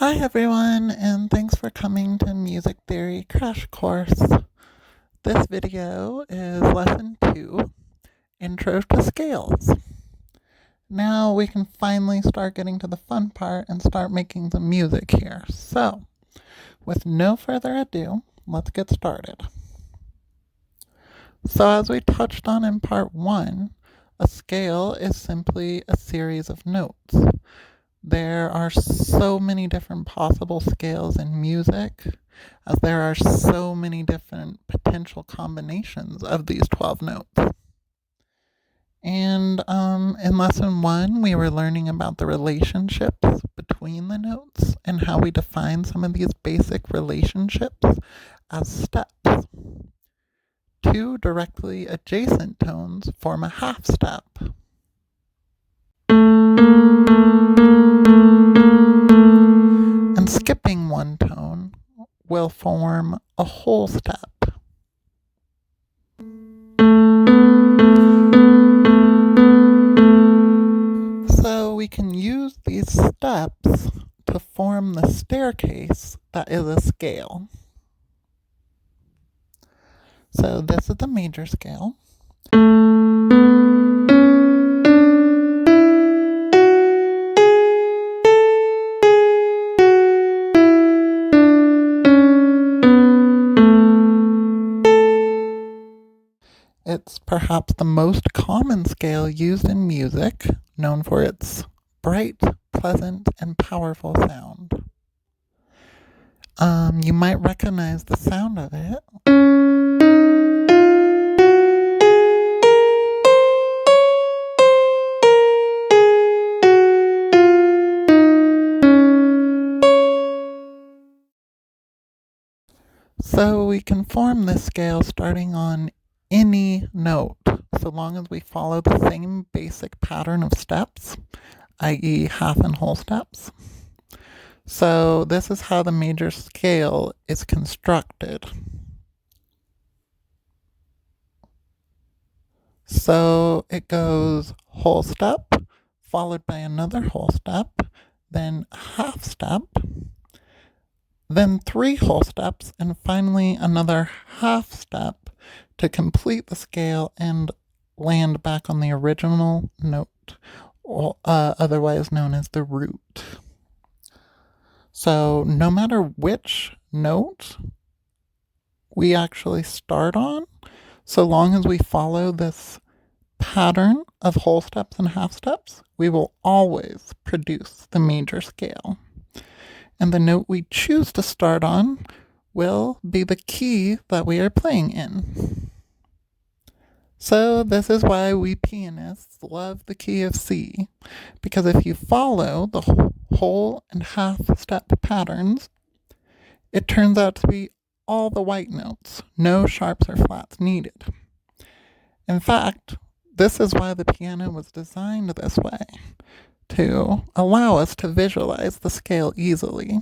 Hi everyone, and thanks for coming to Music Theory Crash Course. This video is Lesson 2, Intro to Scales. Now we can finally start getting to the fun part and start making some music here. So, with no further ado, let's get started. So as we touched on in part 1, a scale is simply a series of notes. There are so many different possible scales in music, as there are so many different potential combinations of these 12 notes. And in lesson 1, we were learning about the relationships between the notes and how we define some of these basic relationships as steps. Two directly adjacent tones form a half step. And skipping one tone will form a whole step. So we can use these steps to form the staircase that is a scale. So this is the major scale. It's perhaps the most common scale used in music, known for its bright, pleasant, and powerful sound. You might recognize the sound of it. So we can form this scale starting on any note, so long as we follow the same basic pattern of steps, i.e. half and whole steps. So this is how the major scale is constructed. So it goes whole step, followed by another whole step, then half step, then 3 whole steps, and finally another half step to complete the scale and land back on the original note, or otherwise known as the root. So no matter which note we actually start on, so long as we follow this pattern of whole steps and half steps, we will always produce the major scale. And the note we choose to start on will be the key that we are playing in. So this is why we pianists love the key of C, because if you follow the whole and half step patterns, it turns out to be all the white notes, no sharps or flats needed. In fact, this is why the piano was designed this way, to allow us to visualize the scale easily.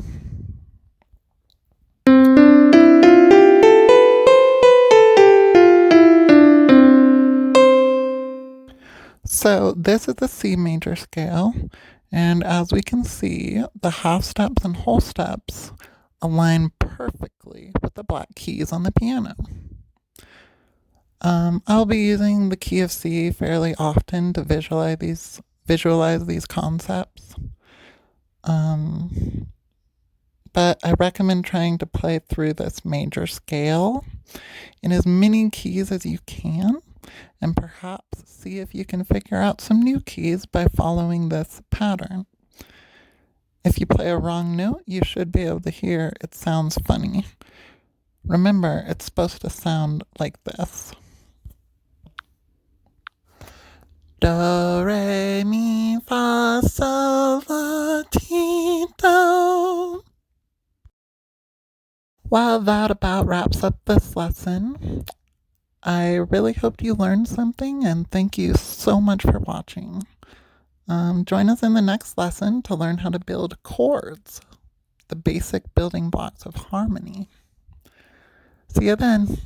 So this is the C major scale, and as we can see, the half steps and whole steps align perfectly with the black keys on the piano. I'll be using the key of C fairly often to visualize these concepts. But I recommend trying to play through this major scale in as many keys as you can, and perhaps see if you can figure out some new keys by following this pattern. If you play a wrong note, you should be able to hear it sounds funny. Remember, it's supposed to sound like this. Do, re, mi, fa, sol, la, ti, do. Well, that about wraps up this lesson. I really hope you learned something, and thank you so much for watching. Join us in the next lesson to learn how to build chords, the basic building blocks of harmony. See you then.